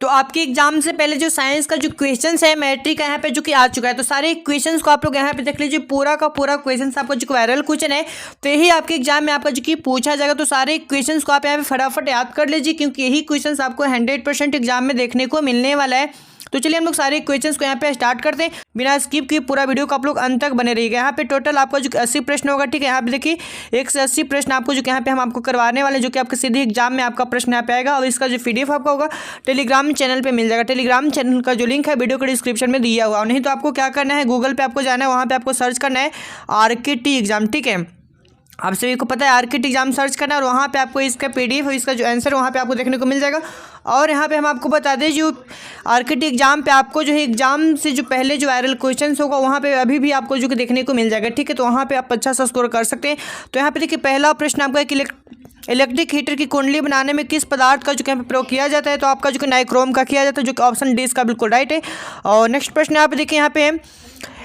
तो आपके एग्जाम से पहले जो साइंस का जो क्वेश्चंस है मैट्रिक का यहाँ पे जो कि आ चुका है, तो सारे क्वेश्चंस को आप लोग यहाँ पे देख लीजिए, पूरा का पूरा क्वेश्चंस आपका जो वायरल क्वेश्चन है तो यही आपके एग्जाम में आपका जो कि पूछा जाएगा। तो सारे क्वेश्चंस को आप यहाँ पे फटाफट याद कर लीजिए, क्योंकि यही क्वेश्चंस आपको 100% एग्जाम में देखने को मिलने वाला है। तो चलिए हम लोग सारे क्वेश्चंस को यहाँ पे स्टार्ट करते हैं, बिना स्किप किए पूरा वीडियो को आप लोग अंत तक बने रहिएगा। यहाँ पे टोटल आपका जो 80 प्रश्न होगा, ठीक है। यहाँ पे देखिए 1 से 80 प्रश्न आपको जो कि यहाँ पे हम आपको करवाने वाले, जो कि आपके सीधे एग्जाम में आपका प्रश्न यहाँ पे आएगा। और इसका जो PDF आपका होगा टेलीग्राम चैनल पे मिल जाएगा। टेलीग्राम चैनल का जो लिंक है वीडियो के डिस्क्रिप्शन में दिया हुआ, नहीं तो आपको क्या करना है, गूगल पे आपको जाना है, वहाँ पे आपको सर्च करना है RKT एग्जाम, ठीक है। आप सभी को पता है RKT एग्जाम सर्च करना है और वहाँ पे आपको इसका PDF और इसका जो आंसर वहाँ पे आपको देखने को मिल जाएगा। और यहाँ पे हम आपको बता दें, जो RKT एग्जाम पे आपको जो है एग्जाम से जो पहले जो वायरल क्वेश्चंस होगा वहाँ पे अभी भी आपको जो कि देखने को मिल जाएगा, ठीक है। तो वहाँ पे आप अच्छा सा स्कोर कर सकते हैं। तो यहाँ पे देखिए पहला प्रश्न आपका है कि इलेक्ट्रिक हीटर की कुंडली बनाने में किस पदार्थ का जो कि यहाँ पे प्रयोग किया जाता है, तो आपका जो कि नाइक्रोम का किया जाता है, जो कि ऑप्शन डी इसका बिल्कुल राइट है। और नेक्स्ट प्रश्न यहाँ पे देखिए, यहाँ पे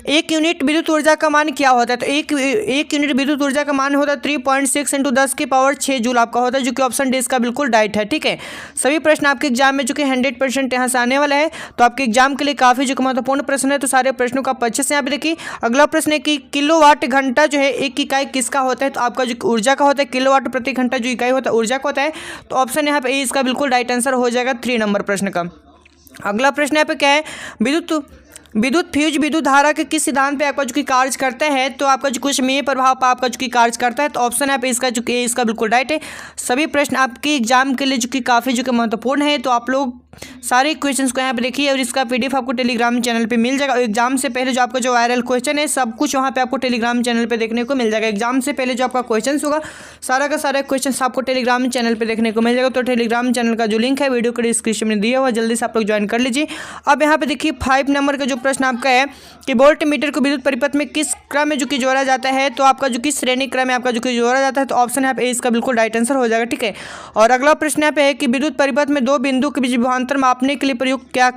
1 यूनिट विद्युत ऊर्जा का मान क्या होता है, तो एक यूनिट विद्युत ऊर्जा का मान होता है 3.6 × 10⁶ जूल आपका होता है, जो कि ऑप्शन डी इसका बिल्कुल राइट है, ठीक है। सभी प्रश्न आपके एग्जाम में जो कि 100% यहाँ से आने वाला है, तो आपके एग्जाम के लिए काफ़ी जो महत्वपूर्ण प्रश्न है। तो सारे प्रश्नों का आप अच्छे से यहाँ पे देखिए। अगला प्रश्न है कि किलोवाट घंटा जो है एक इकाई किसका होता है, तो आपका जो ऊर्जा का होता है। किलोवाट प्रति घंटा जो इकाई होता है ऊर्जा का होता है, तो ऑप्शन यहाँ पे ए इसका बिल्कुल राइट आंसर हो जाएगा 3 नंबर प्रश्न का। अगला प्रश्न यहाँ पे क्या है, विद्युत फ्यूज विद्युत धारा के किस सिद्धांत पे आपका जो कि कार्य करता है, तो आपका जो कुछ में प्रभाव पर आपका जो कि कार्य करता है, तो ऑप्शन है पे इसका जो कि इसका बिल्कुल राइट है। सभी प्रश्न आपके एग्जाम के लिए जो कि काफ़ी जो कि महत्वपूर्ण है, तो आप लोग सारे क्वेश्चंस को यहाँ पे देखिए और इसका PDF आपको टेलीग्राम चैनल पे मिल जाएगा। और एग्जाम से पहले जो आपका जो वायरल क्वेश्चन है सब कुछ वहाँ पे आपको टेलीग्राम चैनल पे देखने को मिल जाएगा। एग्जाम से पहले जो आपका क्वेश्चन होगा सारा का सारा क्वेश्चन आपको टेलीग्राम चैनल पे देखने को मिल जाएगा। तो टेलीग्राम चैनल का जो लिंक है वीडियो के डिस्क्रिप्शन में दिया हुआ, जल्दी से आप लोग ज्वाइन कर लीजिए। अब यहाँ पे देखिए 5 नंबर का जो प्रश्न आपका है कि वोल्ट मीटर को विद्युत परिपथ में किस क्रम में जो कि जोड़ा जाता है, तो आपका जो कि श्रेणी क्रम में आपका जो कि जोड़ा जाता है, तो ऑप्शन है इसका बिल्कुल राइट आंसर हो जाएगा, ठीक है। और अगला प्रश्न यहाँ पे है कि विद्युत परिपथ में 2 बिंदु के बीच विभवांतर मापने के लिए प्रयुक्त क्या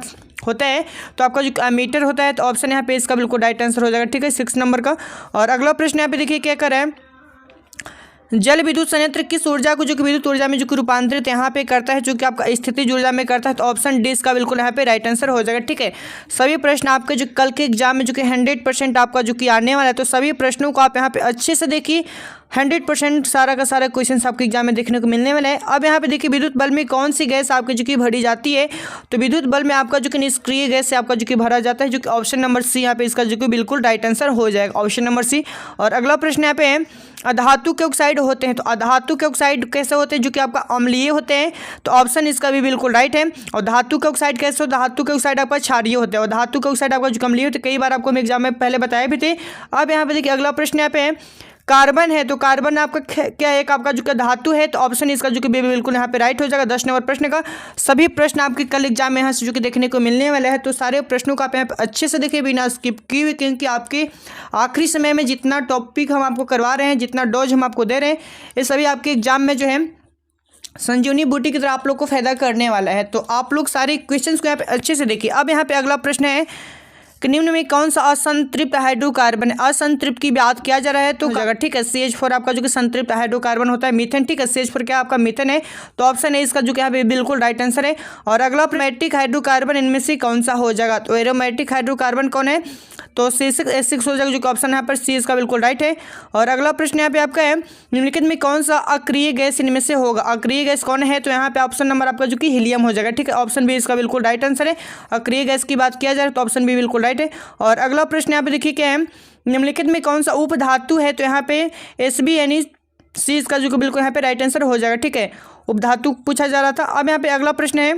होता है, तो आपका जो मीटर होता है, तो ऑप्शन यहाँ पे इसका बिल्कुल राइट आंसर हो जाएगा, ठीक है, 6 नंबर का। और अगला प्रश्न यहाँ पे देखिए क्या कर रहा है, जल विद्युत संयंत्र किस ऊर्जा को जो कि विद्युत ऊर्जा में जो कि रूपांतरित यहाँ पे करता है, जो कि आपका स्थितिज ऊर्जा में करता है, तो ऑप्शन डी इसका बिल्कुल यहाँ पे राइट आंसर हो जाएगा, ठीक है। सभी प्रश्न आपके जो कल के एग्जाम में जो कि 100% आपका जो कि आने वाला है, तो सभी प्रश्नों को आप यहाँ पे अच्छे से देखिए। 100% सारा का सारा क्वेश्चन आपके एग्जाम में देखने को मिलने वाला है। अब यहाँ पे देखिए विद्युत बल्ब में कौन सी गैस आपकी जो कि भरी जाती है, तो विद्युत बल्ब में आपका जो कि निष्क्रिय गैस से आपका जो कि भरा जाता है, जो कि ऑप्शन नंबर सी यहाँ पे इसका जो कि बिल्कुल राइट आंसर हो जाएगा, ऑप्शन नंबर सी। और अगला प्रश्न यहाँ पे है अधातु के ऑक्साइड होते हैं, तो अधातु के ऑक्साइड कैसे होते हैं, जो कि आपका अम्लीय होते हैं, तो ऑप्शन इसका भी बिल्कुल राइट है। और धातु के ऑक्साइड कैसे हो, धातु के ऑक्साइड आपका क्षारीय होते हैं और धातु के ऑक्साइड आपका जो अम्लीय होते हैं, कई बार आपको हम एग्जाम में पहले बताए भी थे। अब यहाँ पे देखिए अगला प्रश्न यहाँ पे है कार्बन है, तो कार्बन आपका क्या है, एक आपका जो कि धातु है, तो ऑप्शन इसका जो कि बिल्कुल यहाँ पे राइट हो जाएगा 10 नंबर प्रश्न का। सभी प्रश्न आपके कल एग्जाम में यहाँ से जो कि देखने को मिलने वाला है, तो सारे प्रश्नों को आप यहाँ पे अच्छे से देखिए बिना स्किप किए, क्योंकि आपके आखिरी समय में जितना टॉपिक हम आपको करवा रहे हैं, जितना डोज हम आपको दे रहे हैं, ये सभी आपके एग्जाम में जो है संजीवनी बूटी की तरह आप लोग को फायदा करने वाला है। तो आप लोग सारे क्वेश्चंस को यहाँ पे अच्छे से देखिए। अब यहाँ पे अगला प्रश्न है कि निम्न में कौन सा असंतृप्त हाइड्रोकार्बन है, असंतृप्त की बात किया जा रहा है, तो अगर ठीक है CH4 आपका जो कि संतृप्त हाइड्रोकार्बन होता है, मीथेन, ठीक है, CH4 क्या आपका मीथेन है, तो ऑप्शन है इसका जो कि यहाँ पे बिल्कुल राइट आंसर है। और अगला एरोमेटिक हाइड्रोकार्बन इनमें से कौन सा हो जाएगा, तो एरोमेटिक हाइड्रोकार्बन कौन है, तो C6H6 हो जाएगा, जो कि ऑप्शन यहाँ पर सी इसका बिल्कुल राइट है। और अगला प्रश्न यहाँ पे आपका है निम्नलिखित में कौन सा अक्रिय गैस इनमें से होगा, अक्रिय गैस कौन है, तो यहाँ पे ऑप्शन नंबर आपका जो कि हीलियम हो जाएगा, ठीक है, ऑप्शन बी इसका बिल्कुल राइट आंसर है। अक्रिय गैस की बात किया जाए तो ऑप्शन बी बिल्कुल राइट है। और अगला प्रश्न यहाँ पे देखिए क्या है, निम्नलिखित में कौन सा उपधातु है, तो यहाँ पे SbNeC इसका जो कि बिल्कुल यहाँ पे राइट आंसर हो जाएगा, ठीक है, उपधातु पूछा जा रहा था। अब यहाँ पे अगला प्रश्न है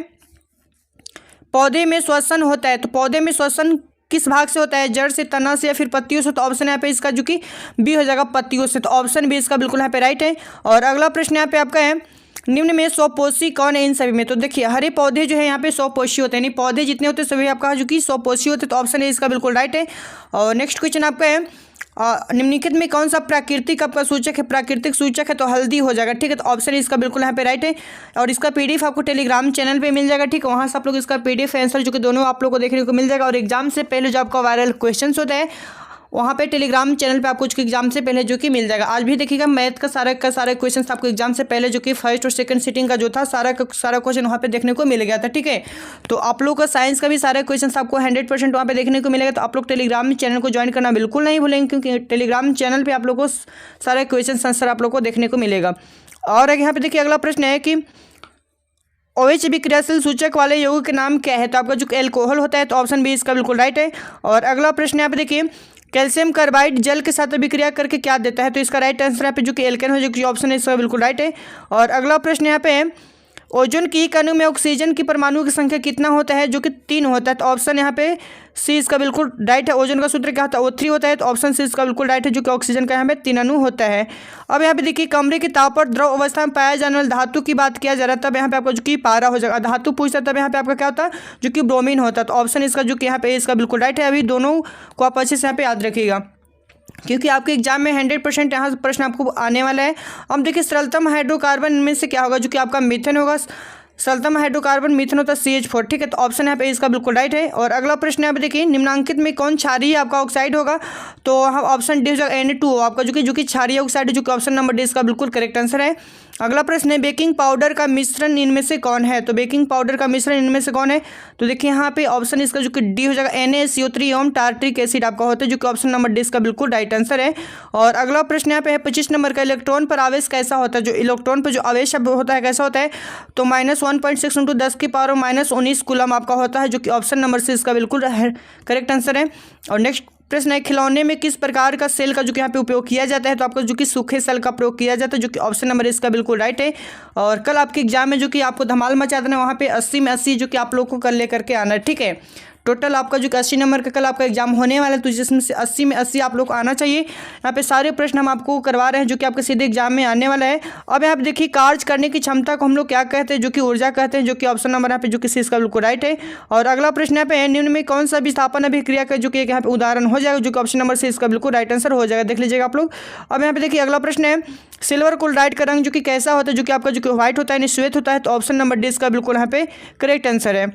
पौधे में श्वसन होता है, तो पौधे में श्वसन किस भाग से होता है, जड़ से, तना से या फिर पत्तियों से, तो ऑप्शन यहाँ पे इसका जो कि बी हो जाएगा पत्तियों से, तो ऑप्शन बी इसका बिल्कुल यहाँ पे राइट है। और अगला प्रश्न यहाँ पे आपका है निम्न में स्वपोषी कौन है इन सभी में, तो देखिए हरे पौधे जो है यहाँ पे स्वपोषी होते हैं, नहीं पौधे जितने होते हैं सभी आपका जो कि स्वपोषी होते हैं, तो ऑप्शन ए इसका बिल्कुल राइट है। और नेक्स्ट क्वेश्चन आपका है निम्नलिखित में कौन सा प्राकृतिक आपका सूचक है, प्राकृतिक सूचक है तो हल्दी हो जाएगा, ठीक है, तो ऑप्शन इसका बिल्कुल यहाँ पे राइट है। और इसका PDF आपको टेलीग्राम चैनल पे मिल जाएगा, ठीक है, वहाँ से आप लोग इसका PDF आंसर जो कि दोनों आप लोग को देखने को मिल जाएगा। और एग्जाम से पहले जो आपका वायरल क्वेश्चन होता है वहाँ पे टेलीग्राम चैनल पे आपको एग्जाम से पहले जो कि मिल जाएगा। आज भी देखिएगा मैथ का सारा क्वेश्चन आपको एग्जाम से पहले जो कि फर्स्ट और सेकंड सीटिंग का जो था सारा क्वेश्चन वहाँ पे देखने को मिल गया था, ठीक है। तो आप लोग का साइंस का भी सारे क्वेश्चन आपको 100% वहाँ पे देखने को मिलेगा। तो आप लोग टेलीग्राम चैनल को ज्वाइन करना बिल्कुल नहीं भूलेंगे, क्योंकि टेलीग्राम चैनल पर आप लोग को सारे क्वेश्चन आंसर आप लोग को देखने को मिलेगा। और यहाँ पे देखिए अगला प्रश्न है कि OH क्रियाशील सूचक वाले यौगिक के नाम क्या है। तो आपका जो एल्कोहल होता है, तो ऑप्शन बी इसका बिल्कुल राइट है। और अगला प्रश्न यहाँ पे देखिए कैल्शियम कार्बाइड जल के साथ अभिक्रिया करके क्या देता है। तो इसका राइट आंसर यहाँ पे जो कि एल्केन है, जो कि ऑप्शन है इसका बिल्कुल राइट है। और अगला प्रश्न यहाँ पे है ओजोन की एक अणु में ऑक्सीजन की परमाणु की संख्या कितना होता है, जो कि 3 होता है। तो ऑप्शन यहाँ पे सी इसका बिल्कुल राइट है। ओजोन का सूत्र क्या होता है, O3 होता है। तो ऑप्शन सी इसका बिल्कुल राइट है, जो कि ऑक्सीजन का यहाँ पे 3 अणु होता है। अब यहाँ पे देखिए कमरे के ताप पर द्रव अवस्था में पाया जाने वाले धातु की बात किया जा रहा है, तब यहाँ पे आपका जो कि पारा हो जाएगा। धातु पूछता तब यहाँ पे आपका क्या होता है, जो कि ब्रोमीन होता है। तो ऑप्शन इसका जो कि यहाँ पे इसका बिल्कुल राइट है। अभी दोनों को आप अच्छे से यहाँ पे याद रखिएगा, क्योंकि आपके एग्जाम में 100% यहाँ प्रश्न आपको आने वाला है। अब देखिए सरलतम हाइड्रोकार्बन में से क्या होगा, जो कि आपका मीथेन होगा। सरलतम हाइड्रोकार्बन मीथेन होता है CH4, ठीक है। तो ऑप्शन यहाँ पे इसका बिल्कुल राइट है। और अगला प्रश्न यहाँ पे देखिए निम्नांकित में कौन क्षारीय आपका ऑक्साइड होगा। तो हम ऑप्शन डी हो जाएगा Na2 आपका जो कि क्षारीय ऑक्साइड है, जो कि ऑप्शन नंबर डी इसका बिल्कुल करेक्ट आंसर है। अगला प्रश्न है बेकिंग पाउडर का मिश्रण इनमें से कौन है। तो बेकिंग पाउडर का मिश्रण इनमें से कौन है। तो देखिए यहाँ पे ऑप्शन इसका जो कि डी हो जाएगा NaCO3 टार्ट्रिक एसिड आपका होता है, जो कि ऑप्शन नंबर डी इसका बिल्कुल राइट आंसर है। और अगला प्रश्न यहाँ पे है 25 नंबर का इलेक्ट्रॉन पर आवेश कैसा होता है। जो इलेक्ट्रॉन पर जो आवेश होता है कैसा होता है, तो -1.6 × 10⁻⁻19 कूलम आपका होता है, जो कि ऑप्शन नंबर सी इसका बिल्कुल करेक्ट आंसर है। और नेक्स्ट प्रश्न है खिलौने में किस प्रकार का सेल का जो कि यहाँ पे उपयोग किया जाता है। तो आपको जो कि सूखे सेल का प्रयोग किया जाता है, जो कि ऑप्शन नंबर इसका बिल्कुल राइट है। और कल आपके एग्जाम में जो कि आपको धमाल मचा देना है, वहाँ पे 80 में 80 जो कि आप लोग को कल लेकर के आना है, ठीक है। टोटल आपका जो कि 80 नंबर का कल आपका एग्जाम होने वाला है, तो जिसमें से 80 में 80 आप लोग को आना चाहिए। यहाँ पे सारे प्रश्न हम आपको करवा रहे हैं, जो कि आपके सीधे एग्जाम में आने वाला है। अब यहाँ पे देखिए कार्य करने की क्षमता को हम लोग क्या कहते हैं, जो कि ऊर्जा कहते हैं, जो कि ऑप्शन नंबर यहाँ पे जो कि इसका बिल्कुल राइट है। और अगला प्रश्न यहाँ पे निम्न में कौन सा विस्थापन अभिक्रिया का जो कि यहाँ पे उदाहरण हो जाएगा, जो कि ऑप्शन नंबर से इसका बिल्कुल राइट आंसर हो जाएगा, देख लीजिएगा आप लोग। अब यहाँ पे देखिए अगला प्रश्न है सिल्वर क्लोराइड का रंग जो कि कैसा होता है, जो कि आपका जो कि व्हाइट होता है, श्वेत होता है। तो ऑप्शन नंबर डी इसका बिल्कुल यहाँ पे करेक्ट आंसर है।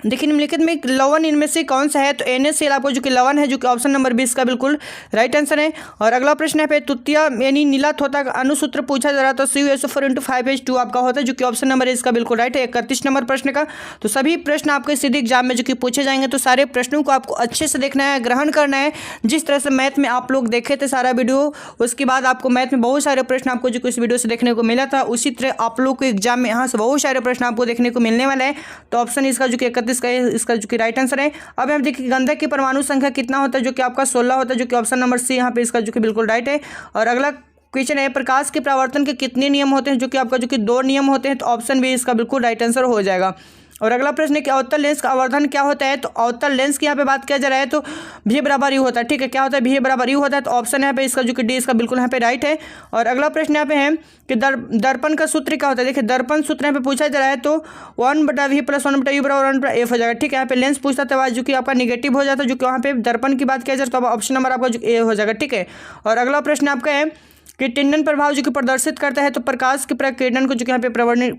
देखिए निम्नलिखित में लवण इनमें से कौन सा है। तो NaCl आपको जो कि लवण है, जो कि ऑप्शन नंबर 20 का बिल्कुल राइट आंसर है। और अगला प्रश्न है पे तुतिया यानी नीला थोथा का अनुसूत्र पूछा जा रहा था, CuSO4 × 5H2 आपका होता है, जो कि ऑप्शन नंबर इसका बिल्कुल राइट है। 31 नंबर प्रश्न का तो सभी प्रश्न आपके सीधे एग्जाम में जो कि पूछे जाएंगे, तो सारे प्रश्नों को आपको अच्छे से देखना है, ग्रहण करना है। जिस तरह से मैथ में आप लोग देखे थे सारा वीडियो, उसके बाद आपको मैथ में बहुत सारे प्रश्न आपको जो कि इस वीडियो से देखने को मिला था, उसी तरह आप लोग को एग्जाम में यहाँ से बहुत सारे प्रश्न आपको देखने को मिलने वाला है। तो ऑप्शन इसका जो कि 31 का है, इसका जो कि राइट आंसर है। अब हम देखिए गंधक की परमाणु संख्या कितना होता है, जो कि आपका 16 होता है, जो कि ऑप्शन नंबर सी यहाँ पे इसका जो कि बिल्कुल राइट है। और अगला क्वेश्चन है प्रकाश के परावर्तन के कितने नियम होते हैं, जो कि आपका जो कि 2 नियम होते हैं। तो ऑप्शन बी इसका बिल्कुल राइट आंसर हो जाएगा। और अगला प्रश्न है कि अवतल लेंस का आवर्धन क्या होता है। तो अवतल लेंस की यहाँ पे बात किया जा रहा है, तो V = U होता है, ठीक है। क्या होता है, V = U होता है। तो ऑप्शन यहाँ पे इसका जो कि डी इसका बिल्कुल यहाँ पे राइट है। और अगला प्रश्न यहाँ पे है कि दर्पण का सूत्र क्या होता है। देखिए दर्पण सूत्र यहाँ पे पूछा जा रहा है, तो 1/V + 1/U = 1/F हो जाएगा, ठीक है। यहाँ पे लेंस पूछता था जो कि आपका निगेटिव हो जाता है, जो कि वहाँ पे दर्पण की बात किया जाए, तो ऑप्शन नंबर आपका जो ए हो जाएगा, ठीक है। और अगला प्रश्न आपका है कि टिंडन प्रभाव जो कि प्रदर्शित करता है, तो प्रकाश के प्रकीर्णन को जो कि यहाँ पे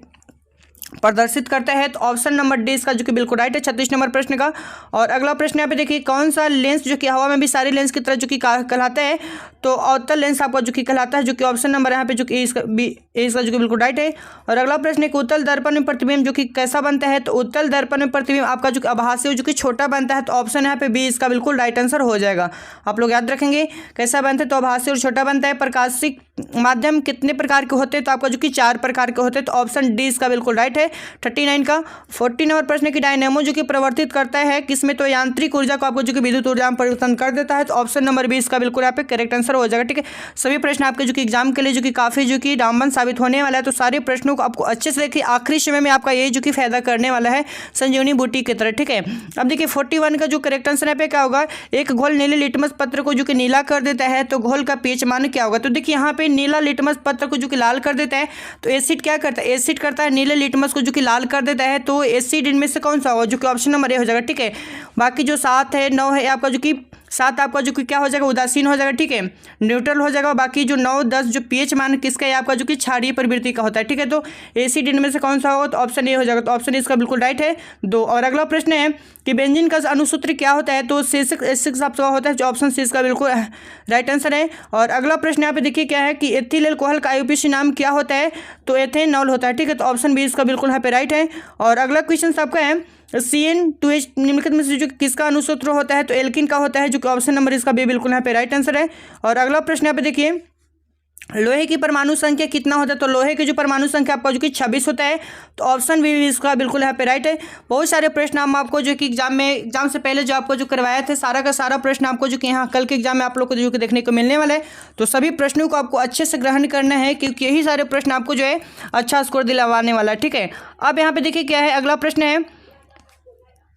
प्रदर्शित करता है। तो ऑप्शन नंबर डी इसका जो कि बिल्कुल राइट है। 36 नंबर प्रश्न का। और अगला प्रश्न यहाँ पे देखिए कौन सा लेंस जो कि हवा में भी सारे लेंस की तरह जो कि कहलाता है। तो अवतल लेंस आपका जो कि कहलाता है, जो कि ऑप्शन नंबर यहाँ पे जो कि इसका जो कि बिल्कुल राइट है। और अगला प्रश्न है कि उत्तल दर्पण में प्रतिबिंब जो कि कैसा बनता है। तो उत्तल दर्पण में प्रतिबिंब आपका जो कि आभासी जो कि छोटा बनता है। तो ऑप्शन यहाँ पे बी इसका बिल्कुल राइट आंसर हो जाएगा। आप लोग याद रखेंगे कैसा बनता है, तो आभासी और छोटा बनता है। प्रकाशिक माध्यम कितने प्रकार के होते हैं। तो आपका जो कि 4 प्रकार के होते हैं। तो ऑप्शन डी इसका बिल्कुल राइट है। 39 का 40 नंबर प्रश्न की डायनेमो जो कि प्रवर्तित करता है किसमें। तो यांत्रिक ऊर्जा को आपको जो कि विद्युत ऊर्जा में परिवर्तन कर देता है। तो ऑप्शन नंबर 20 का बिल्कुल यहाँ पे करेक्ट आंसर हो जाएगा, ठीक है। सभी प्रश्न आपके जो कि एग्जाम के लिए जो कि काफी जो कि रामबन साबित होने वाला है। तो सारे प्रश्नों को आपको अच्छे से देखिए, आखिरी समय में आपका ये जो कि फायदा करने वाला है संजीवनी बूटी की तरह, ठीक है। अब देखिए 41 का जो करेक्ट आंसर यहाँ पे क्या होगा। एक घोल नीले लिटमस पत्र को जो कि नीला कर देता है, तो घोल का पीएच मान क्या होगा। तो देखिए यहाँ पे नीला लिटमस पत्र को जो कि लाल कर देता है, तो एसिड क्या करता है, एसिड करता है नीले लिटमस को जो कि लाल कर देता है। तो एसिड इनमें से कौन सा होगा, जो कि ऑप्शन नंबर ए हो जाएगा, ठीक है। बाकी जो 7 है 9 है आपका जो कि 7 आपका जो कि क्या हो जाएगा, उदासीन हो जाएगा, ठीक है, न्यूट्रल हो जाएगा। बाकी जो 9, 10 जो पीएच मान किसका है आपका जो कि क्षारीय प्रवृत्ति का होता है, ठीक है। तो एसिड इनमें से कौन सा होगा, तो ऑप्शन ए हो जाएगा। तो ऑप्शन ए इसका बिल्कुल राइट है 2। और अगला प्रश्न है कि बेंजीन का अनुसूत्र क्या होता है, तो C6H6 आपका होता है, जो ऑप्शन सी इसका बिल्कुल राइट आंसर है। और अगला प्रश्न यहाँ पे देखिए क्या है कि एथिल अल्कोहल का IUPAC नाम क्या होता है, तो एथेनॉल होता है, ठीक है। तो ऑप्शन बी इसका बिल्कुल यहाँ पे राइट है। और अगला क्वेश्चन आपका है CN2H निम्नलिखित में से जो किसका अनुसूत्र होता है, तो एल्किन का होता है, जो कि ऑप्शन नंबर इसका बी बिल्कुल यहाँ पे राइट आंसर है। और अगला प्रश्न यहाँ पे देखिए लोहे की परमाणु संख्या कितना होता है, तो लोहे की जो परमाणु संख्या आपका जो कि 26 होता है। तो ऑप्शन बी इसका बिल्कुल यहाँ पे राइट है। बहुत सारे प्रश्न हम आपको जो कि एग्जाम से पहले जो आपको जो करवाए थे, सारा का सारा प्रश्न आपको जो कि यहाँ कल के एग्जाम में आप लोग को जो कि देखने को मिलने वाला है। तो सभी प्रश्नों को आपको अच्छे से ग्रहण करना है, क्योंकि यही सारे प्रश्न आपको जो है अच्छा स्कोर दिलवाने वाला है, ठीक है। अब यहाँ पे देखिए क्या है, अगला प्रश्न है,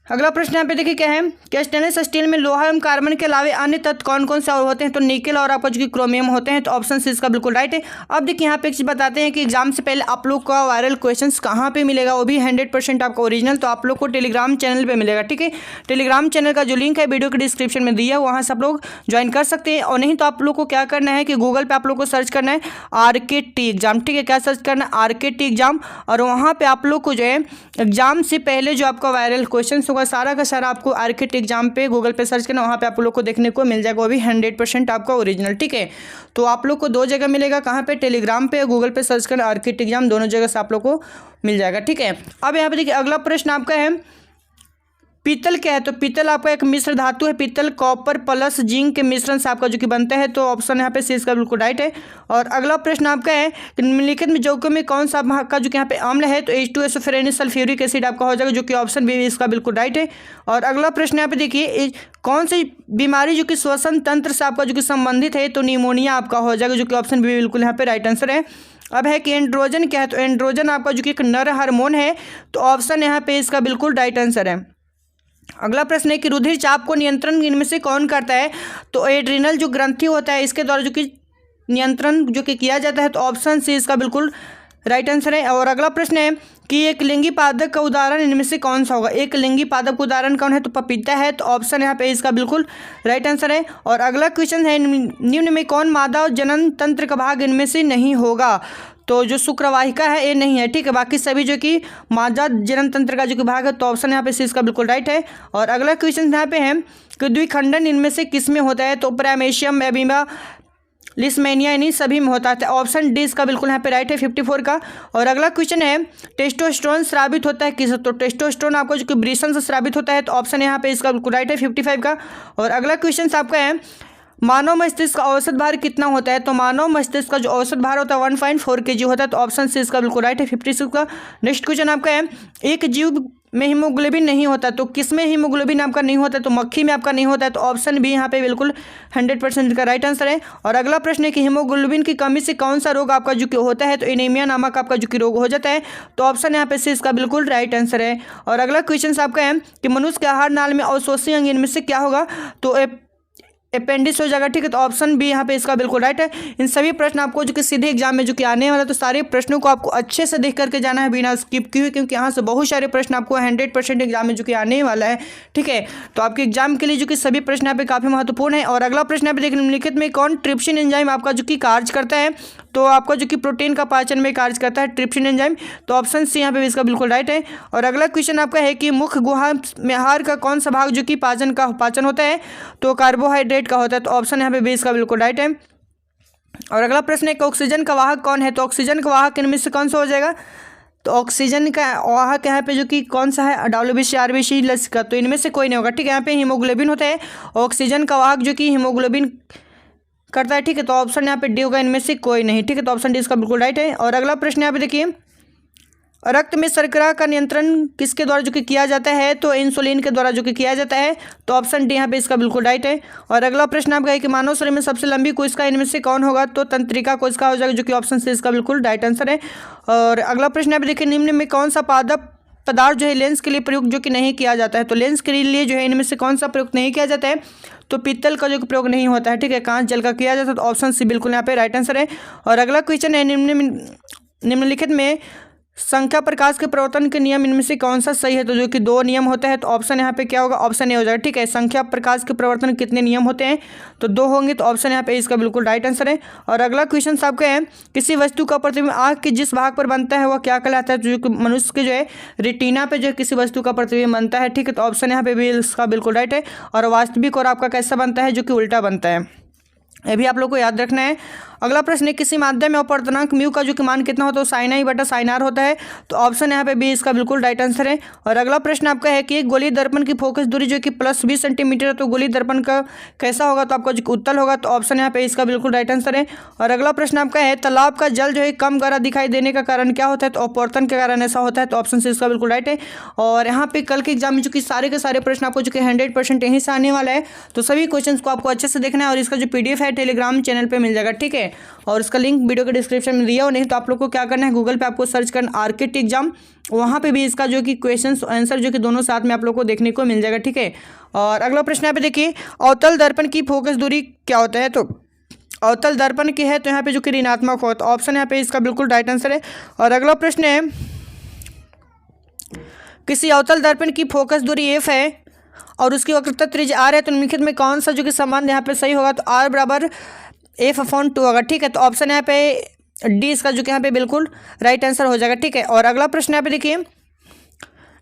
अगला प्रश्न यहाँ पे देखिए क्या है कि स्टेनलेस स्टील में लोहा एवं कार्बन के अलावा अन्य तत्व कौन कौन से और होते हैं, तो निकेल और आपका जो कि क्रोमियम होते हैं। तो ऑप्शन सी इसका बिल्कुल राइट है। अब देखिए यहाँ पे एक चीज़ बताते हैं कि एग्जाम से पहले आप लोग का वायरल क्वेश्चंस कहाँ पे मिलेगा, वो भी 100% आपका ओरिजिनल, तो आप लोग को टेलीग्राम चैनल पर मिलेगा, ठीक है। टेलीग्राम चैनल का जो लिंक है वीडियो के डिस्क्रिप्शन में दिया है, वहाँ से आप लोग ज्वाइन कर सकते हैं। और नहीं तो आप लोग को क्या करना है कि गूगल पर आप लोग को सर्च करना है RKT एग्जाम, ठीक है। क्या सर्च करना है, RKT एग्जाम। और वहाँ पर आप लोग को जो है एग्जाम से पहले जो आपका वायरल क्वेश्चन होगा सारा का सारा आपको RKT एग्जाम पे गूगल पे सर्च करना, वहाँ पे आप लोग को देखने को मिल जाएगा, वो भी 100% आपका ओरिजिनल, ठीक है। तो आप लोग को 2 जगह मिलेगा, कहाँ पे, टेलीग्राम पे, गूगल पे सर्च करना RKT एग्जाम, दोनों जगह से आप लोग को मिल जाएगा, ठीक है। अब यहाँ पे देखिए अगला प्रश्न आपका है पीतल क्या है, तो पीतल आपका एक मिश्र धातु है। पीतल कॉपर प्लस जिंक के मिश्रण से आपका जो कि बनता है, तो ऑप्शन यहाँ पे सी इसका बिल्कुल राइट है। और अगला प्रश्न आपका है कि निम्नलिखित में यौगिकों में कौन सा का जो कि यहाँ पे अम्ल है, तो H2SO सल्फ्यूरिक एसिड आपका हो जाएगा, जो कि ऑप्शन बी इसका बिल्कुल राइट है। और अगला प्रश्न यहाँ पे देखिए कौन सी बीमारी जो कि श्वसन तंत्र से आपका जो कि संबंधित है, तो निमोनिया आपका हो जाएगा, जो कि ऑप्शन बी बिल्कुल यहाँ पे राइट आंसर है। अब है कि एंड्रोजन क्या है, तो एंड्रोजन आपका जो कि एक नर हार्मोन है, तो ऑप्शन यहाँ पे इसका बिल्कुल राइट आंसर है। अगला प्रश्न है कि रुधिर चाप को नियंत्रण इनमें से कौन करता है, तो एड्रिनल जो ग्रंथि होता है इसके द्वारा जो कि नियंत्रण जो कि किया जाता है, तो ऑप्शन सी इसका बिल्कुल राइट आंसर है। और अगला प्रश्न है कि एक लिंगी पादप का उदाहरण इनमें से कौन सा होगा, एक लिंगी पादप का उदाहरण कौन है, तो पपीता है, तो ऑप्शन यहाँ पे इसका बिल्कुल राइट आंसर है। और अगला क्वेश्चन है निम्न में कौन मादा और जनन तंत्र का भाग इनमें से नहीं होगा, तो जो शुक्रवाहिका है ये नहीं है, ठीक है। बाकी सभी जो कि मादा जनन तंत्र का जो कि भाग है, तो ऑप्शन यहाँ पे सी इसका बिल्कुल राइट है। और अगला क्वेश्चन यहाँ पे है कि द्विखंडन इनमें से किस में होता है, तो प्राइमेशियम, एबीमा, लिस्मेनिया, इन्हीं सभी में होता है, ऑप्शन डी इसका बिल्कुल यहाँ पे राइट है 54 का। और अगला क्वेश्चन है टेस्टोस्टेरोन स्रावित होता है किस, तो टेस्टोस्टेरोन आपको जो कि वृषण से स्रावित होता है, तो ऑप्शन यहाँ पे इसका बिल्कुल राइट है 55 का। और अगला क्वेश्चन आपका है मानव मस्तिष्क का औसत भार कितना होता है, तो मानव मस्तिष्क का जो औसत भार होता है 1.4 kg होता है, तो ऑप्शन सी इसका बिल्कुल राइट है 56 का। नेक्स्ट क्वेश्चन आपका है एक जीव में हीमोग्लोबिन नहीं होता, तो किस में हीमोग्लोबिन आपका नहीं होता है, तो मक्खी में आपका नहीं होता है, तो ऑप्शन बी यहाँ पे बिल्कुल 100% का राइट आंसर है। और अगला प्रश्न है कि हीमोग्लोबिन की कमी से कौन सा रोग आपका जो कि होता है, तो एनीमिया नामक आपका जो कि रोग हो जाता है, तो ऑप्शन यहाँ पे सी इसका बिल्कुल राइट आंसर है। और अगला क्वेश्चन आपका है कि मनुष्य के आहार नाल में अवशोषी अंग इनमें से क्या होगा, तो अपेंडिक्स हो जाएगा, ठीक है। तो ऑप्शन बी यहाँ पे इसका बिल्कुल राइट है। इन सभी प्रश्न आपको जो कि सीधे एग्जाम में जो कि आने वाला, तो सारे प्रश्नों को आपको अच्छे से देख करके जाना है बिना स्किप किए, क्योंकि यहाँ से बहुत सारे प्रश्न आपको 100% एग्जाम में जो कि आने वाला है, ठीक है। तो आपके एग्जाम के लिए जो कि सभी प्रश्न यहाँ पे काफ़ी महत्वपूर्ण है। और अगला प्रश्न यहाँ पे देखिए निम्नलिखित में कौन ट्रिप्सिन एंजाइम आपका जो कि कार्य करता है, तो आपका जो कि प्रोटीन का पाचन में कार्य करता है ट्रिप्सिन एंजाइम, तो ऑप्शन सी यहाँ पे इसका बिल्कुल राइट है। और अगला क्वेश्चन आपका है कि मुख्य गुहा में आहार का कौन सा भाग जो कि पाचन होता है, तो कार्बोहाइड्रेट का होता है, तो ऑप्शन यहाँ पे बी इसका बिल्कुल राइट है। और अगला प्रश्न है कि ऑक्सीजन का वाहक कौन है, तो ऑक्सीजन का वाहक इनमें से कौन सा हो जाएगा, तो ऑक्सीजन का वाहक यहाँ पे जो कि कौन सा है, WBC, RBC, लसिका, तो इनमें से कोई नहीं होगा, ठीक है। यहाँ पे हीमोग्लोबिन होता है, ऑक्सीजन का वाहक जो कि हीमोग्लोबिन करता है, ठीक है। तो ऑप्शन यहाँ पे डी होगा, इनमें से कोई नहीं, ठीक है। तो ऑप्शन डी इसका बिल्कुल राइट है। और अगला प्रश्न यहाँ पे देखिए रक्त में शर्करा का नियंत्रण किसके द्वारा जो कि किया जाता है, तो इंसुलिन के द्वारा जो कि किया जाता है, तो ऑप्शन डी यहाँ पे इसका बिल्कुल राइट है। और अगला प्रश्न आपका है कि मानव शरीर में सबसे लंबी कोशिका इनमें से कौन होगा, तो तंत्रिका कोशिका हो जाएगा, जो कि ऑप्शन सी इसका बिल्कुल राइट आंसर है। और अगला प्रश्न यहाँ पे देखिए निम्न में कौन सा पदार्थ जो है लेंस के लिए प्रयोग जो कि नहीं किया जाता है, तो लेंस के लिए जो है इनमें से कौन सा प्रयोग नहीं किया जाता है, तो पीतल का जो प्रयोग नहीं होता है, ठीक है। कांच जल का किया जाता है, तो ऑप्शन सी बिल्कुल यहाँ पे राइट आंसर है। और अगला क्वेश्चन है निम्नलिखित में संख्या प्रकाश के प्रवर्तन के नियम इनमें से कौन सा सही है? तो जो कि 2 नियम होते हैं, तो ऑप्शन यहाँ पे क्या होगा? ऑप्शन ए हो जाएगा। ठीक है, संख्या प्रकाश के प्रवर्तन कितने नियम होते हैं? तो 2 होंगे, तो ऑप्शन यहाँ पे इसका बिल्कुल राइट आंसर है। और अगला क्वेश्चन आपका है, किसी वस्तु का प्रतिबिंब आँख के जिस भाग पर बनता है वह क्या कहलाता है? तो जो कि मनुष्य के जो है रेटिना पे जो है किसी वस्तु का प्रतिबिंब बनता है। ठीक है, तो ऑप्शन यहाँ पे भी इसका बिल्कुल राइट है। और वास्तविक और आपका कैसा बनता है? जो कि उल्टा बनता है, ये भी आप लोग को याद रखना है। अगला प्रश्न है, किसी माध्यम में अपवर्तनांक म्यू का जो कि मान कितना होता है? साइन आई बटा साइन आर होता है। तो ऑप्शन यहाँ पे बी इसका बिल्कुल राइट आंसर है। और अगला प्रश्न आपका है कि एक गोलीय दर्पण की फोकस दूरी जो कि +20 सेंटीमीटर है, तो गोलीय दर्पण का कैसा होगा? तो आपका जो उत्तल होगा। तो ऑप्शन यहाँ पे इसका बिल्कुल राइट आंसर है। और अगला प्रश्न आपका है, तालाब का जल जो है कम गाढ़ा दिखाई देने का कारण क्या होता है? तो अपवर्तन के कारण ऐसा होता है। तो ऑप्शन से इसका बिल्कुल राइट है। और यहाँ पे कल के एग्जाम में जो कि सारे के सारे प्रश्न आपको जो कि 100% यहीं से आने वाला है, तो सभी क्वेश्चन को आपको अच्छे से देखना है। और इसका जो PDF है टेलीग्राम चैनल पे मिल जाएगा। ठीक है, और उसका लिंक वीडियो के डिस्क्रिप्शन में दिया हो, नहीं तो आप लोग को क्या करना है, गूगल पे आपको सर्च करना आर्किट एग्जाम, वहाँ पे भी इसका जो कि क्वेश्चन आंसर जो कि दोनों साथ में आप लोग को देखने को मिल जाएगा। ठीक है, और अगला प्रश्न यहाँ पे देखिए, अवतल दर्पण की फोकस दूरी क्या होता है? तो अवतल दर्पण की है तो यहाँ पे जो कि ऋणात्मक हो, तो ऑप्शन यहाँ पे इसका बिल्कुल राइट आंसर है। और अगला प्रश्न है, किसी अवतल दर्पण की फोकस दूरी f है और उसकी वक्रता त्रिज्या r है, तो निम्नलिखित में कौन सा जो कि संबंध यहाँ पे सही होगा? तो r बराबर f/2 होगा। ठीक है, तो ऑप्शन यहाँ पे डी इसका जो कि यहाँ पे बिल्कुल राइट आंसर हो जाएगा। ठीक है, और अगला प्रश्न यहाँ पे देखिए,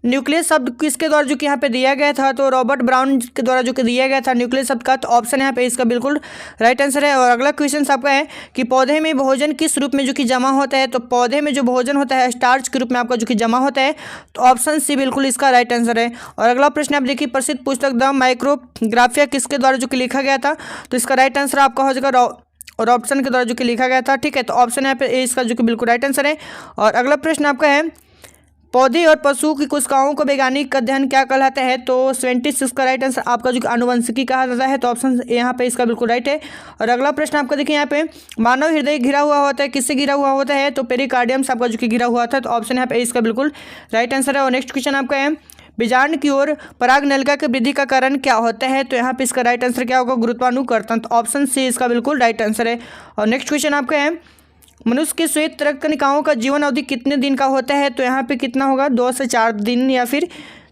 न्यूक्लियस शब्द किसके द्वारा जो कि यहाँ पे दिया गया था? तो रॉबर्ट ब्राउन के द्वारा जो कि दिया गया था न्यूक्लियस शब्द का। तो ऑप्शन यहाँ पे इसका बिल्कुल राइट आंसर है। और अगला क्वेश्चन आपका है कि पौधे में भोजन किस रूप में जो कि जमा होता है? तो पौधे में जो भोजन होता है स्टार्च के रूप में आपका जो कि जमा होता है। तो ऑप्शन सी बिल्कुल इसका राइट आंसर है। और अगला प्रश्न आप देखिए, प्रसिद्ध पुस्तक द माइक्रोग्राफिया किसके द्वारा जो कि लिखा गया था? तो इसका राइट आंसर आपका हो जाएगा रॉबर्टसन के द्वारा जो कि लिखा गया था। ठीक है, तो ऑप्शन यहाँ पे इसका जो कि बिल्कुल राइट आंसर है। और अगला प्रश्न आपका है, पौधे और पशु की कोशिकाओं को वैज्ञानिक अध्ययन क्या कहलाता है? तो 76 का राइट आंसर आपका जो आनुवंशिकी कहा जाता है। तो ऑप्शन यहाँ पे इसका बिल्कुल राइट है। और अगला प्रश्न आपका देखिए, यहाँ पे मानव हृदय घिरा हुआ होता है, किससे घिरा हुआ होता है? तो पेरिकार्डियम से आपका जो कि घिरा हुआ था। तो ऑप्शन यहाँ पे इसका बिल्कुल राइट आंसर है। और नेक्स्ट क्वेश्चन आपका है, बीजांड की ओर पराग नलिका की वृद्धि का कारण क्या होता है? तो यहाँ पे इसका राइट आंसर क्या होगा? गुरुत्वानुकर्षण। तो ऑप्शन सी इसका बिल्कुल राइट आंसर है। और नेक्स्ट क्वेश्चन आपका है, मनुष्य के श्वेत रक्त कणिकाओं का जीवन अवधि कितने दिन का होता है? तो यहाँ पे कितना होगा? 2 से 4 दिन या फिर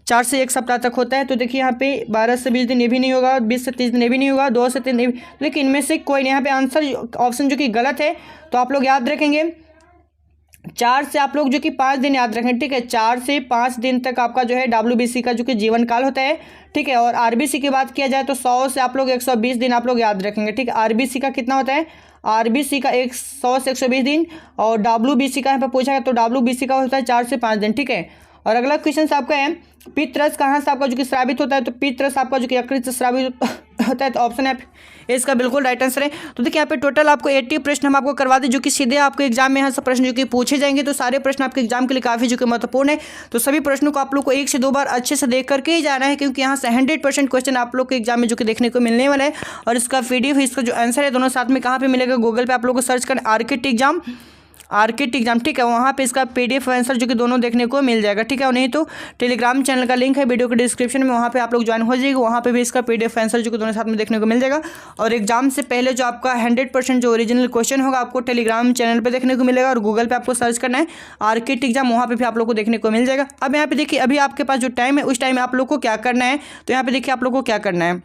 4 से 1 सप्ताह तक होता है। तो देखिए यहाँ पे 12 से 20 दिन ये भी नहीं होगा, 20 से 30 दिन ये भी नहीं होगा, 2 से 3 दिन, लेकिन इनमें से कोई नहीं। यहाँ पे आंसर ऑप्शन जो कि गलत है, तो आप लोग याद रखेंगे 4 से आप लोग जो कि 5 दिन याद रखें। ठीक है, 4 से 5 दिन तक आपका जो है WBC का जो कि जीवन काल होता है। ठीक है, और RBC की बात किया जाए तो 100 से आप लोग 120 दिन आप लोग याद रखेंगे। ठीक है, RBC का कितना होता है? RBC का 100 से 120 दिन। और WBC का यहाँ पर पूछा है, तो WBC का होता है 4 से 5 दिन। ठीक है, और अगला क्वेश्चन आपका है, पित्तरस कहाँ से आपका जो कि स्रावित होता है? तो पित्तरस आपका जो कि यकृत से स्रावित होता है। तो ऑप्शन है इसका बिल्कुल राइट आंसर है। तो देखिए यहाँ पे टोटल आपको 80 प्रश्न हम आपको करवा दें, जो कि सीधे आपके एग्जाम में यहाँ से प्रश्न जो कि पूछे जाएंगे। तो सारे प्रश्न आपके एग्जाम के लिए काफ़ी जो कि महत्वपूर्ण है। तो सभी प्रश्नों को आप लोग को 1 से 2 बार अच्छे से देख करके ही जाना है, क्योंकि यहाँ से 100% क्वेश्चन आप लोग के एग्जाम में जो कि देखने को मिलने वाला है। और इसका PDF इसका जो आंसर है दोनों साथ में कहाँ पर मिलेगा? गूगल पर आप लोग को सर्च करें आर्किट एग्जाम। ठीक है, वहाँ पे इसका PDF आंसर जो कि दोनों देखने को मिल जाएगा। ठीक है, और नहीं तो टेलीग्राम चैनल का लिंक है वीडियो के डिस्क्रिप्शन में, वहाँ पे आप लोग ज्वाइन हो जाइएगा। वहाँ पे भी इसका PDF आंसर जो कि दोनों साथ में देखने को मिल जाएगा। और एग्जाम से पहले जो आपका 100% जो ओरिजिनल क्वेश्चन होगा आपको टेलीग्राम चैनल पर देखने को मिलेगा। और गूगल पर आपको सर्च करना है आर्किट एग्जाम, वहाँ पर भी आप लोग को देखने को मिल जाएगा। अब यहाँ पे देखिए, अभी आपके पास जो टाइम है उस टाइम आप लोग को क्या करना है? तो यहाँ पे देखिए आप लोग को क्या करना है,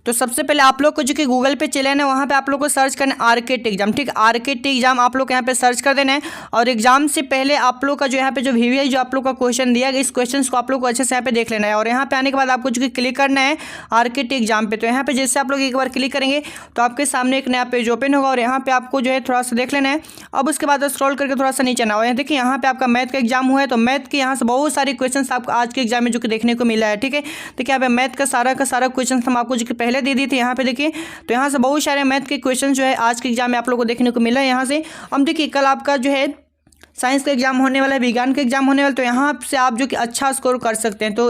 तो सबसे पहले आप लोग को जो कि गूगल पे चले ना, वहाँ पे आप लोग को सर्च करना है आर्किट एग्जाम। ठीक है, आर्किट एग्जाम आप लोग यहाँ पे सर्च कर देना है। और एग्जाम से पहले आप लोग का जो यहाँ पे जो VVI जो आप लोग का क्वेश्चन दिया गया, इस क्वेश्चन को आप लोग को अच्छे से यहाँ पे देख लेना है। और यहाँ पे आने के बाद आपको जो कि क्लिक करना है आर्किट एग्जाम पे। तो यहाँ पे जैसे आप लोग एक बार क्लिक करेंगे तो आपके सामने एक नया पेज ओपन होगा। और यहाँ पे आपको जो है थोड़ा सा देख लेना है। अब उसके बाद स्क्रॉल करके थोड़ा सा नीचे आना होगा। देखिए यहाँ पे आपका मैथ का एग्जाम हुआ है, तो मैथ के यहाँ से बहुत सारे क्वेश्चन आपको आज के एग्जाम में जो कि देखने को मिला है। ठीक है, देखिए यहाँ पे मैथ का सारा क्वेश्चन हम आपको जो कि पहले दे दी थी यहाँ पे। तो यहाँ से बहुत सारे मैथ के क्वेश्चन जो है आज के एग्जाम में आप लोगों को देखने को मिला है। यहाँ से हम देखिए कल आपका जो है साइंस का एग्जाम होने वाला है, विज्ञान का एग्जाम होने वाला है। तो यहाँ से आप जो कि अच्छा स्कोर कर सकते हैं। तो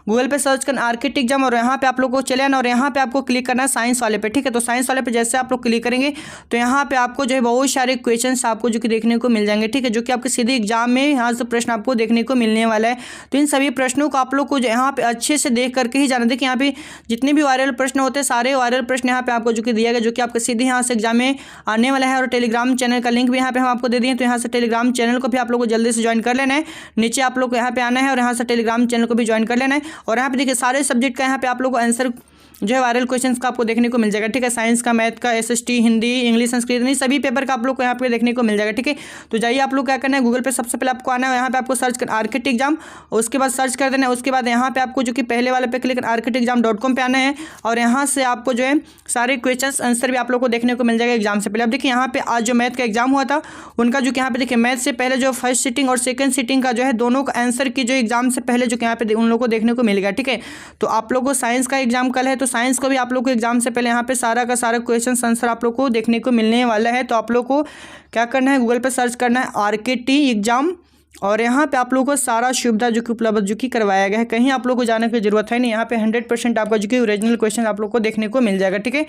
गूगल पे सर्च करना आर्किट एग्जाम, और यहाँ पे आप लोग को चले आना और यहाँ पे आपको क्लिक करना है साइंस वाले पे। ठीक है, तो साइंस वाले पे जैसे आप लोग क्लिक करेंगे तो यहाँ पे आपको जो है बहुत सारे क्वेश्चन आपको जो कि देखने को मिल जाएंगे। ठीक है, जो कि आपके सीधे एग्जाम में यहाँ से प्रश्न आपको देखने को मिलने वाला है। तो इन सभी प्रश्नों को आप लोग को यहाँ पे अच्छे से देख करके ही जाना। देखिए यहाँ पे जितने भी वायरल प्रश्न होते हैं, सारे वायरल प्रश्न यहाँ पे आपको जो कि दिया गया, जो कि आपके सीधे यहाँ से एग्जाम में आने वाला है। और टेलीग्राम चैनल का लिंक भी यहाँ पे हम आपको दे दिए। तो यहाँ से टेलीग्राम चैनल चैनल को भी आप लोग को जल्दी से ज्वाइन कर लेना है। नीचे आप लोग को यहाँ पे आना है और यहाँ से टेलीग्राम चैनल को भी ज्वाइन कर लेना है। और यहाँ पे देखिए सारे सब्जेक्ट का यहाँ पे आप लोग को आंसर जो है वायरल क्वेश्चंस का आपको देखने को मिल जाएगा, ठीक है। साइंस का, मैथ का, SST, हिंदी, इंग्लिश, संस्कृत, नहीं सभी पेपर का आप लोग को यहाँ पे देखने को मिल जाएगा, ठीक है। तो जाइए आप लोग क्या करना है, गूगल पे सबसे पहले आपको आना है, यहाँ पे आपको सर्च कर आर्किट एग्जाम, उसके बाद सर्च कर देना है। उसके बाद यहाँ पे आपको जो कि पहले वाले पे क्लिक arkitekexam.com पे आना है और यहाँ से आपको जो है सारे क्वेश्चन आंसर भी आप लोग को देखने को मिल जाएगा एग्जाम से पहले। अब देखिए यहाँ पे आज जो मैथ का एग्जाम हुआ था उनका जो कि यहाँ पे देखिए मैथ से पहले जो फर्स्ट सीटिंग और सेकंड सीटिंग का जो है दोनों का आंसर की जो एग्जाम से पहले जो कि यहाँ पे उन लोगों को देखने को मिलेगा, ठीक है। तो आप लोग को साइंस का एग्जाम कल है, तो साइंस को भी आप लोग को एग्जाम से पहले यहाँ पे सारा का सारा क्वेश्चन आंसर आप लोग को देखने को मिलने वाला है। तो आप लोग को क्या करना है, गूगल पे सर्च करना है RKT एग्जाम और यहाँ पे आप लोगों को सारा सुविधा जो कि उपलब्ध जो कि करवाया गया है। कहीं आप लोग को जाने की जरूरत है नहीं, यहाँ पे 100% आपका जो कि ओरिजिनल क्वेश्चन आप लोग को देखने को मिल जाएगा, ठीक है।